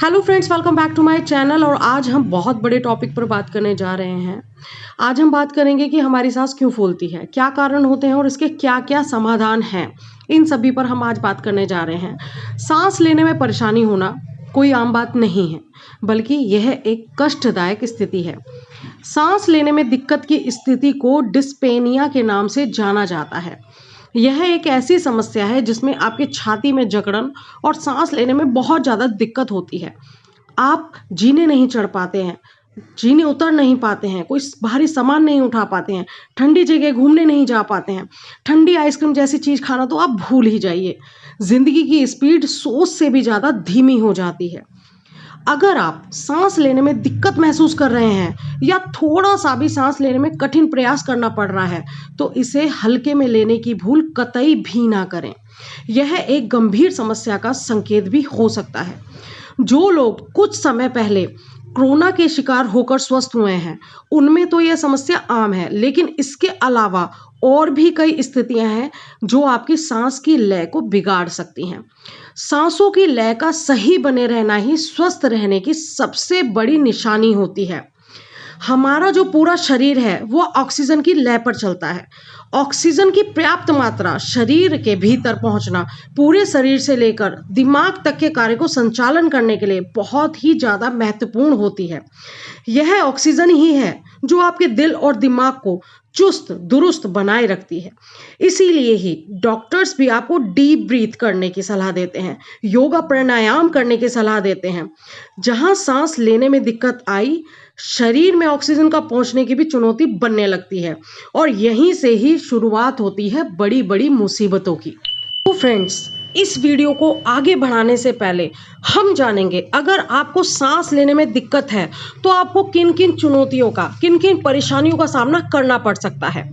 Hello friends, welcome back to my channel. और आज हम बहुत बड़े टॉपिक पर बात करने जा रहे हैं। आज हम बात करेंगे कि हमारी सांस क्यों फूलती है, क्या कारण होते हैं और इसके क्या क्या समाधान हैं। इन सभी पर हम आज बात करने जा रहे हैं। सांस लेने में परेशानी होना कोई आम बात नहीं है, बल्कि यह एक कष्टदायक स्थिति है। सांस लेने में दिक्कत की स्थिति को डिस्पेनिया के नाम से जाना जाता है। यह एक ऐसी समस्या है जिसमें आपके छाती में जकड़न और सांस लेने में बहुत ज़्यादा दिक्कत होती है। आप जीने नहीं चढ़ पाते हैं, जीने उतर नहीं पाते हैं, कोई भारी सामान नहीं उठा पाते हैं, ठंडी जगह घूमने नहीं जा पाते हैं, ठंडी आइसक्रीम जैसी चीज़ खाना तो आप भूल ही जाइए। ज़िंदगी की स्पीड सोच से भी ज़्यादा धीमी हो जाती है। अगर आप सांस लेने में दिक्कत महसूस कर रहे हैं या थोड़ा सा भी सांस लेने में कठिन प्रयास करना पड़ रहा है, तो इसे हल्के में लेने की भूल कतई भी ना करें। यह एक गंभीर समस्या का संकेत भी हो सकता है। जो लोग कुछ समय पहले कोरोना के शिकार होकर स्वस्थ हुए हैं, उनमें तो यह समस्या आम है, लेकिन इसके अलावा और भी कई स्थितियां हैं जो आपकी सांस की लय को बिगाड़ सकती हैं। सांसों की लय का सही बने रहना ही स्वस्थ रहने की सबसे बड़ी निशानी होती है। हमारा जो पूरा शरीर है वो ऑक्सीजन की लय पर चलता है। ऑक्सीजन की पर्याप्त मात्रा शरीर के भीतर पहुंचना पूरे शरीर से लेकर दिमाग तक के कार्य को संचालन करने के लिए बहुत ही ज़्यादा महत्वपूर्ण होती है। यह ऑक्सीजन ही है जो आपके दिल और दिमाग को चुस्त दुरुस्त बनाए रखती है। इसीलिए ही डॉक्टर्स भी आपको डीप ब्रीथ करने की सलाह देते हैं, योगा प्राणायाम करने की सलाह देते हैं। जहां सांस लेने में दिक्कत आई, शरीर में ऑक्सीजन का पहुंचने की भी चुनौती बनने लगती है और यहीं से ही शुरुआत होती है बड़ी बड़ी मुसीबतों की। तो फ्रेंड्स, इस वीडियो को आगे बढ़ाने से पहले हम जानेंगे, अगर आपको सांस लेने में दिक्कत है तो आपको किन किन चुनौतियों का, किन किन परेशानियों का सामना करना पड़ सकता है।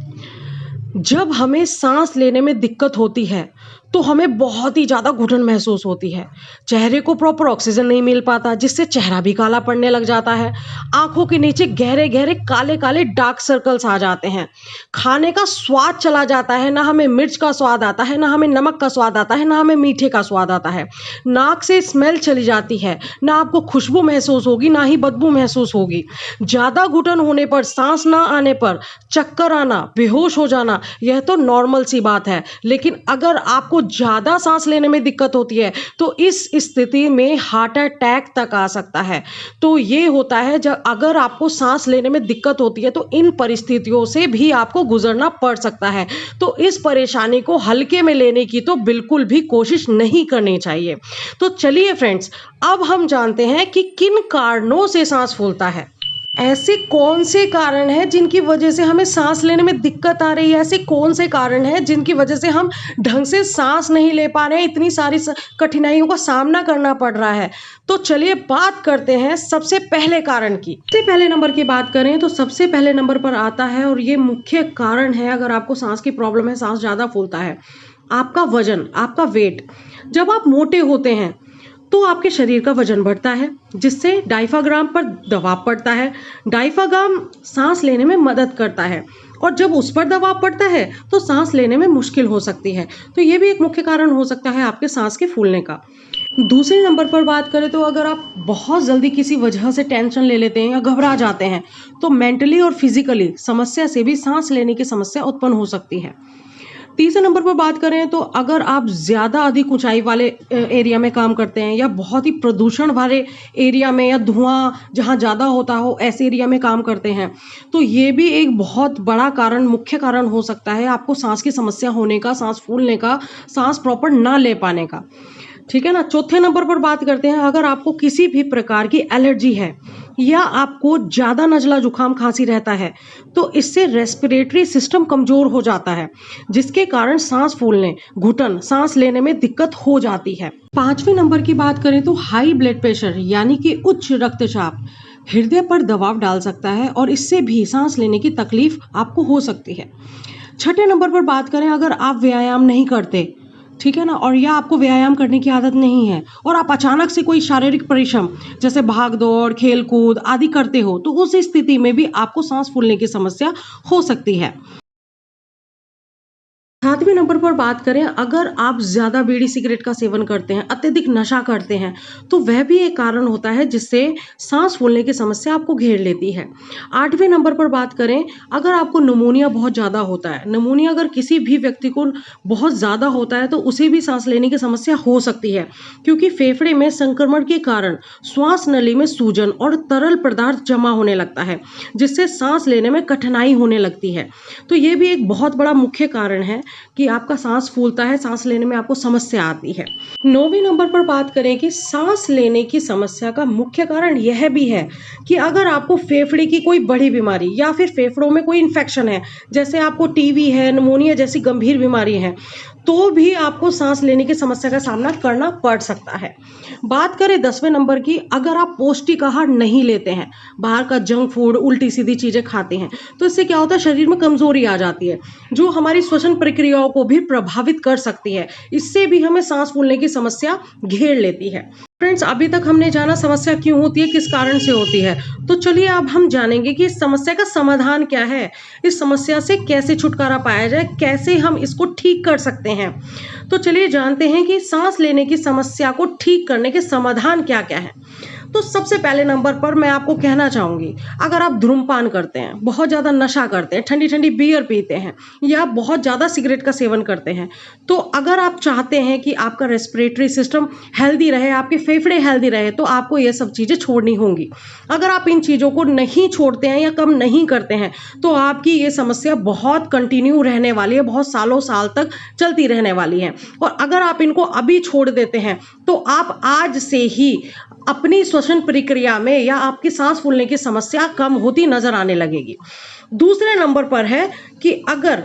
जब हमें सांस लेने में दिक्कत होती है तो हमें बहुत ही ज़्यादा घुटन महसूस होती है। चेहरे को प्रॉपर ऑक्सीजन नहीं मिल पाता, जिससे चेहरा भी काला पड़ने लग जाता है। आंखों के नीचे गहरे गहरे काले काले डार्क सर्कल्स आ जाते हैं। खाने का स्वाद चला जाता है, ना हमें मिर्च का स्वाद आता है, ना हमें नमक का स्वाद आता है, ना हमें मीठे का स्वाद आता है। नाक से स्मेल चली जाती है, ना आपको खुशबू महसूस होगी, ना ही बदबू महसूस होगी। ज़्यादा घुटन होने पर, सांस ना आने पर चक्कर आना, बेहोश हो जाना, यह तो नॉर्मल सी बात है। लेकिन अगर आपको ज्यादा सांस लेने में दिक्कत होती है तो इस स्थिति में हार्ट अटैक तक आ सकता है। तो ये होता है, जब अगर आपको सांस लेने में दिक्कत होती है तो इन परिस्थितियों से भी आपको गुजरना पड़ सकता है। तो इस परेशानी को हल्के में लेने की तो बिल्कुल भी कोशिश नहीं करनी चाहिए। तो चलिए फ्रेंड्स, अब हम जानते हैं कि किन कारणों से सांस फूलता है। ऐसे कौन से कारण हैं जिनकी वजह से हमें सांस लेने में दिक्कत आ रही है। ऐसे कौन से कारण हैं जिनकी वजह से हम ढंग से सांस नहीं ले पा रहे हैं, इतनी सारी कठिनाइयों का सामना करना पड़ रहा है। तो चलिए बात करते हैं सबसे पहले कारण की। सबसे पहले नंबर की बात करें तो सबसे पहले नंबर पर आता है, और ये मुख्य कारण है अगर आपको सांस की प्रॉब्लम है, सांस ज़्यादा फूलता है, आपका वजन, आपका वेट। जब आप मोटे होते हैं तो आपके शरीर का वजन बढ़ता है, जिससे डायफ्राम पर दबाव पड़ता है। डायफ्राम सांस लेने में मदद करता है, और जब उस पर दबाव पड़ता है तो सांस लेने में मुश्किल हो सकती है। तो ये भी एक मुख्य कारण हो सकता है आपके सांस के फूलने का। दूसरे नंबर पर बात करें तो अगर आप बहुत जल्दी किसी वजह से टेंशन ले लेते हैं या घबरा जाते हैं तो मेंटली और फिजिकली समस्या से भी सांस लेने की समस्या उत्पन्न हो सकती है। तीसरे नंबर पर बात करें तो अगर आप ज़्यादा अधिक ऊंचाई वाले एरिया में काम करते हैं, या बहुत ही प्रदूषण वाले एरिया में, या धुआं जहां ज़्यादा होता हो ऐसे एरिया में काम करते हैं, तो ये भी एक बहुत बड़ा कारण, मुख्य कारण हो सकता है आपको सांस की समस्या होने का, सांस फूलने का, सांस प्रॉपर ना ले पाने का। ठीक है ना। चौथे नंबर पर बात करते हैं, अगर आपको किसी भी प्रकार की एलर्जी है या आपको ज़्यादा नज़ला जुकाम खांसी रहता है तो इससे रेस्पिरेटरी सिस्टम कमज़ोर हो जाता है, जिसके कारण सांस फूलने, घुटन, सांस लेने में दिक्कत हो जाती है। पांचवें नंबर की बात करें तो हाई ब्लड प्रेशर यानी कि उच्च रक्तचाप हृदय पर दबाव डाल सकता है और इससे भी सांस लेने की तकलीफ आपको हो सकती है। छठे नंबर पर बात करें, अगर आप व्यायाम नहीं करते, ठीक है ना, और या आपको व्यायाम करने की आदत नहीं है और आप अचानक से कोई शारीरिक परिश्रम जैसे भाग दौड़, खेल कूद आदि करते हो, तो उस स्थिति में भी आपको सांस फूलने की समस्या हो सकती है। सातवें 8वें नंबर पर बात करें, अगर आप ज़्यादा बीड़ी सिगरेट का सेवन करते हैं, अत्यधिक नशा करते हैं, तो वह भी एक कारण होता है जिससे सांस फूलने की समस्या आपको घेर लेती है। 8वें नंबर पर बात करें, अगर आपको निमोनिया बहुत ज़्यादा होता है, निमोनिया अगर किसी भी व्यक्ति को बहुत ज़्यादा होता है तो उसे भी सांस लेने की समस्या हो सकती है, क्योंकि फेफड़े में संक्रमण के कारण श्वास नली में सूजन और तरल पदार्थ जमा होने लगता है, जिससे सांस लेने में कठिनाई होने लगती है। तो ये भी एक बहुत बड़ा मुख्य कारण है कि आपका सांस फूलता है, सांस लेने में आपको समस्या आती है। 9वें नंबर पर बात करें कि सांस लेने की समस्या का मुख्य कारण यह भी है कि अगर आपको फेफड़े की कोई बड़ी बीमारी या फिर फेफड़ों में कोई इन्फेक्शन है, जैसे आपको टीबी है, निमोनिया जैसी गंभीर बीमारी है, तो भी आपको सांस लेने की समस्या का सामना करना पड़ सकता है। बात करें 10वें नंबर की, अगर आप पौष्टिक आहार नहीं लेते हैं, बाहर का जंक फूड, उल्टी सीधी चीजें खाते हैं, तो इससे क्या होता है, शरीर में कमजोरी आ जाती है, जो हमारी श्वसन प्रक्रियाओं को भी प्रभावित कर सकती है। इससे भी हमें सांस फूलने की समस्या घेर लेती है। फ्रेंड्स, अभी तक हमने जाना समस्या क्यों होती है, किस कारण से होती है, तो चलिए अब हम जानेंगे कि इस समस्या का समाधान क्या है, इस समस्या से कैसे छुटकारा पाया जाए, कैसे हम इसको ठीक कर सकते हैं। तो चलिए जानते हैं कि सांस लेने की समस्या को ठीक करने के समाधान क्या क्या है। तो सबसे पहले नंबर पर मैं आपको कहना चाहूंगी, अगर आप धूम्रपान करते हैं, बहुत ज्यादा नशा करते हैं, ठंडी ठंडी बियर पीते हैं या बहुत ज्यादा सिगरेट का सेवन करते हैं, तो अगर आप चाहते हैं कि आपका रेस्पिरेटरी सिस्टम हेल्दी रहे, आपके फेफड़े हेल्दी रहे, तो आपको ये सब चीजें छोड़नी होंगी। अगर आप इन चीजों को नहीं छोड़ते हैं या कम नहीं करते हैं, तो आपकी ये समस्या बहुत कंटिन्यू रहने वाली है, बहुत सालों साल तक चलती रहने वाली है। और अगर आप इनको अभी छोड़ देते हैं, तो आप आज से ही अपनी श्वसन प्रक्रिया में या आपकी सांस फूलने की समस्या कम होती नजर आने लगेगी। दूसरे नंबर पर है कि अगर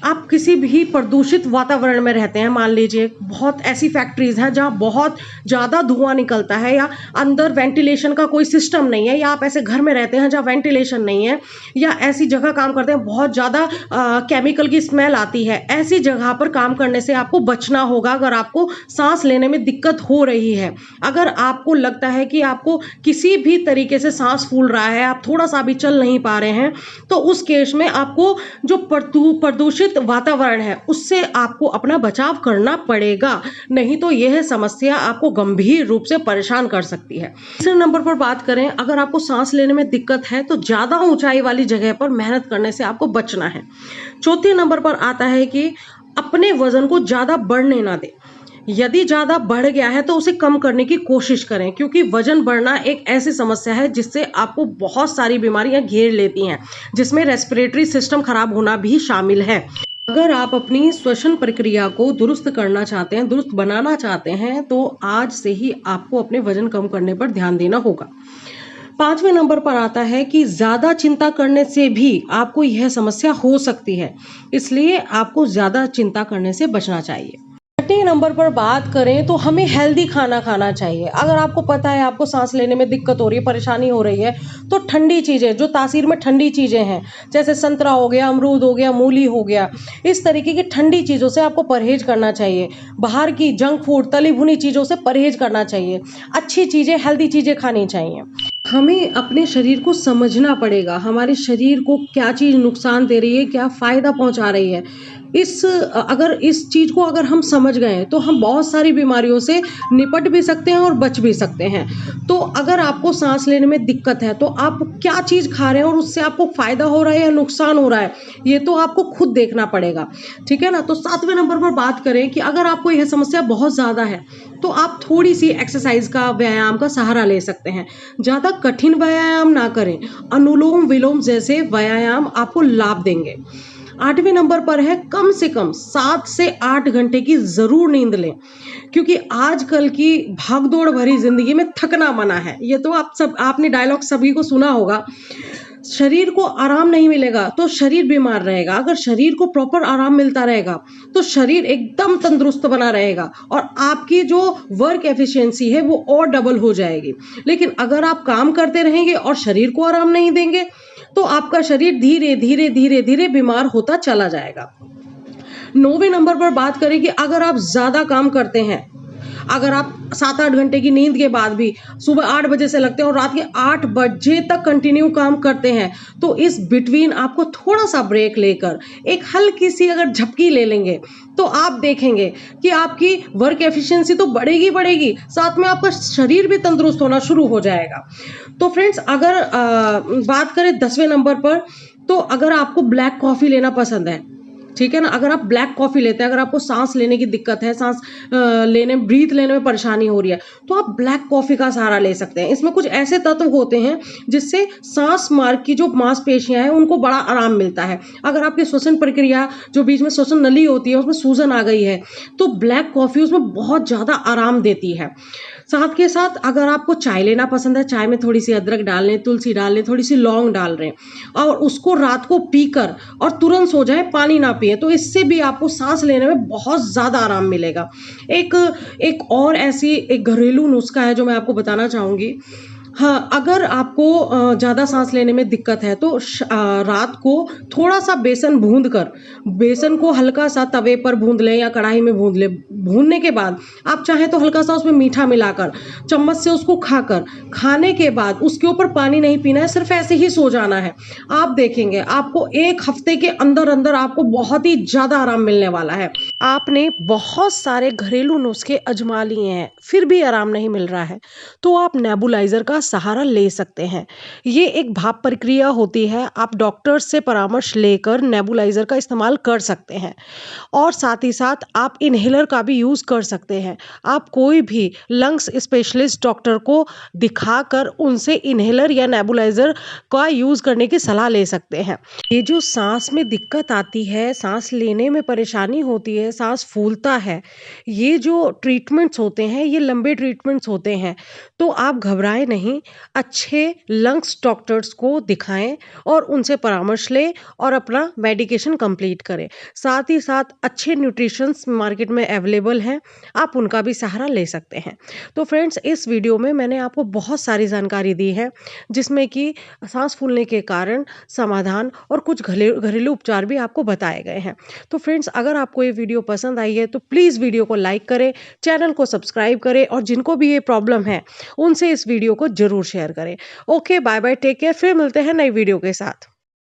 आप किसी भी प्रदूषित वातावरण में रहते हैं, मान लीजिए बहुत ऐसी फैक्ट्रीज हैं जहां बहुत ज़्यादा धुआं निकलता है या अंदर वेंटिलेशन का कोई सिस्टम नहीं है, या आप ऐसे घर में रहते हैं जहां वेंटिलेशन नहीं है, या ऐसी जगह काम करते हैं बहुत ज़्यादा केमिकल की स्मेल आती है, ऐसी जगह पर काम करने से आपको बचना होगा। अगर आपको सांस लेने में दिक्कत हो रही है, अगर आपको लगता है कि आपको किसी भी तरीके से सांस फूल रहा है, आप थोड़ा सा भी चल नहीं पा रहे हैं, तो उस केस में आपको जो प्रदूषित वातावरण है उससे आपको अपना बचाव करना पड़ेगा, नहीं तो यह समस्या आपको गंभीर रूप से परेशान कर सकती है। तीसरे नंबर पर बात करें, अगर आपको सांस लेने में दिक्कत है तो ज्यादा ऊंचाई वाली जगह पर मेहनत करने से आपको बचना है। चौथे नंबर पर आता है कि अपने वजन को ज्यादा बढ़ने ना दे। यदि ज्यादा बढ़ गया है तो उसे कम करने की कोशिश करें, क्योंकि वजन बढ़ना एक ऐसी समस्या है जिससे आपको बहुत सारी बीमारियां घेर लेती हैं, जिसमें रेस्पिरेटरी सिस्टम खराब होना भी शामिल है। अगर आप अपनी श्वसन प्रक्रिया को दुरुस्त करना चाहते हैं, दुरुस्त बनाना चाहते हैं, तो आज से ही आपको अपने वजन कम करने पर ध्यान देना होगा। 5वें नंबर पर आता है कि ज्यादा चिंता करने से भी आपको यह समस्या हो सकती है, इसलिए आपको ज्यादा चिंता करने से बचना चाहिए। 6वें नंबर पर बात करें तो हमें हेल्दी खाना खाना चाहिए। अगर आपको पता है आपको सांस लेने में दिक्कत हो रही है, परेशानी हो रही है, तो ठंडी चीजें, जो तासीर में ठंडी चीजें हैं, जैसे संतरा हो गया, अमरूद हो गया, मूली हो गया, इस तरीके की ठंडी चीजों से आपको परहेज करना चाहिए। बाहर की जंक फूड, तली भुनी चीजों से परहेज करना चाहिए। अच्छी चीजें, हेल्दी चीजें खानी चाहिए। हमें अपने शरीर को समझना पड़ेगा, हमारे शरीर को क्या चीज नुकसान दे रही है, क्या फायदा पहुंचा रही है। अगर इस चीज को अगर हम समझ गए तो हम बहुत सारी बीमारियों से निपट भी सकते हैं और बच भी सकते हैं। तो अगर आपको सांस लेने में दिक्कत है तो आप क्या चीज खा रहे हैं और उससे आपको फायदा हो रहा है या नुकसान हो रहा है, ये तो आपको खुद देखना पड़ेगा, ठीक है ना। तो 7वें नंबर पर बात करें कि अगर आपको यह समस्या बहुत ज्यादा है तो आप थोड़ी सी एक्सरसाइज का, व्यायाम का सहारा ले सकते हैं। ज्यादा कठिन व्यायाम ना करें, अनुलोम विलोम जैसे व्यायाम आपको लाभ देंगे। 8वें नंबर पर है कम से कम 7 से 8 घंटे की जरूर नींद लें, क्योंकि आजकल की भागदौड़ भरी जिंदगी में थकना मना है। ये तो आपने डायलॉग सभी को सुना होगा। शरीर को आराम नहीं मिलेगा तो शरीर बीमार रहेगा। अगर शरीर को प्रॉपर आराम मिलता रहेगा तो शरीर एकदम तंदुरुस्त बना रहेगा और आपकी जो वर्क एफिशिएंसी है वो और डबल हो जाएगी। लेकिन अगर आप काम करते रहेंगे और शरीर को आराम नहीं देंगे तो आपका शरीर धीरे धीरे धीरे धीरे बीमार होता चला जाएगा। 9वें नंबर पर बात करें कि अगर आप ज्यादा काम करते हैं, अगर आप 7-8 घंटे की नींद के बाद भी सुबह 8 बजे से लगते हैं और रात के 8 बजे तक कंटिन्यू काम करते हैं, तो इस बिटवीन आपको थोड़ा-सा ब्रेक लेकर एक हल्की-सी अगर झपकी ले लेंगे, तो आप देखेंगे कि आपकी वर्क एफिशिएंसी तो बढ़ेगी, साथ में आपका शरीर भी तंदुरुस्त होना शुरू हो जाएगा। तो फ्रेंड्स, अगर बात करें 10वें नंबर पर, तो अगर आपको ब्लैक कॉफ़ी लेना पसंद है, ठीक है ना? अगर आप ब्लैक कॉफ़ी लेते हैं, अगर आपको साँस लेने की दिक्कत है, साँस ब्रीथ लेने में परेशानी हो रही है, तो आप ब्लैक कॉफ़ी का सहारा ले सकते हैं। इसमें कुछ ऐसे तत्व होते हैं, जिससे साँस मार्ग की जो मांसपेशियाँ हैं, उनको बड़ा आराम मिलता है। अगर आपकी श्वसन प्रक्रिया, जो बीच में श्वसन नली होती है, उसमें सूजन आ गई है, तो ब्लैक कॉफ़ी उसमें बहुत ज़्यादा आराम देती है। साथ के साथ अगर आपको चाय लेना पसंद है, चाय में थोड़ी-सी अदरक डाल लें, तुलसी डाल लें, थोड़ी-सी लौंग डाल लें और उसको रात को पीकर और तुरंत सो जाएँ, पानी ना पिएँ, तो इससे भी आपको साँस लेने में बहुत ज़्यादा आराम मिलेगा। एक एक और ऐसी एक घरेलू नुस्खा है जो मैं आपको बताना चाहूँगी। हाँ, अगर आपको ज़्यादा साँस लेने में दिक्कत है, तो रात को थोड़ा-सा बेसन भूँध कर, बेसन को हल्का-सा तवे पर भूँध लें या कढ़ाई में भूँध लें। भूनने के बाद आप चाहें तो हल्का-सा उसमें मीठा मिलाकर, चम्मच से उसको खाकर, खाने के बाद उसके ऊपर पानी नहीं पीना है, सिर्फ़ ऐसे ही सो जाना है। आप देखेंगे, आपको 1 हफ़्ते के अंदर-अंदर आपको बहुत ही ज़्यादा आराम मिलने वाला है। आपने बहुत सारे घरेलू नुस्खे आज़मा लिए हैं, फिर भी आराम नहीं मिल रहा है, तो आप नेबुलाइज़र का सहारा ले सकते हैं। ये एक भाप प्रक्रिया होती है, आप डॉक्टर से परामर्श लेकर नेबुलाइज़र का इस्तेमाल कर सकते हैं और साथ ही साथ आप इन्हेलर का भी यूज़ कर सकते हैं। आप कोई भी लंग्स स्पेशलिस्ट डॉक्टर को दिखाकर उनसे इन्हेलर या नेबुलाइज़र का यूज़ करने की सलाह ले सकते हैं। ये जो साँस में दिक्कत आती है, साँस लेने में परेशानी होती है, साँस फूलता है, ये जो ट्रीटमेंट्स होते हैं, ये लंबे ट्रीटमेंट्स होते हैं। तो आप घबराएँ नहीं, अच्छे लंग्स डॉक्टर्स को दिखाएँ और उनसे परामर्श लें और अपना मेडिकेशन कंप्लीट करें। साथ ही साथ अच्छे न्यूट्रिशंस मार्केट में अवेलेबल हैं, आप उनका भी सहारा ले सकते हैं। तो फ्रेंड्स, इस वीडियो में मैंने आपको बहुत सारी जानकारी दी है, जिसमें कि साँस फूलने के कारण, समाधान और कुछ घरेलू उपचार भी आपको बताए गए हैं। तो फ्रेंड्स, अगर आपको ये वीडियो पसंद आई है, तो प्लीज़ वीडियो को लाइक करें, चैनल को सब्सक्राइब करें और जिनको भी ये प्रॉब्लम है, उनसे इस वीडियो को ज़रूर शेयर करें। Okay, bye bye, take care, फिर मिलते हैं नई वीडियो के साथ।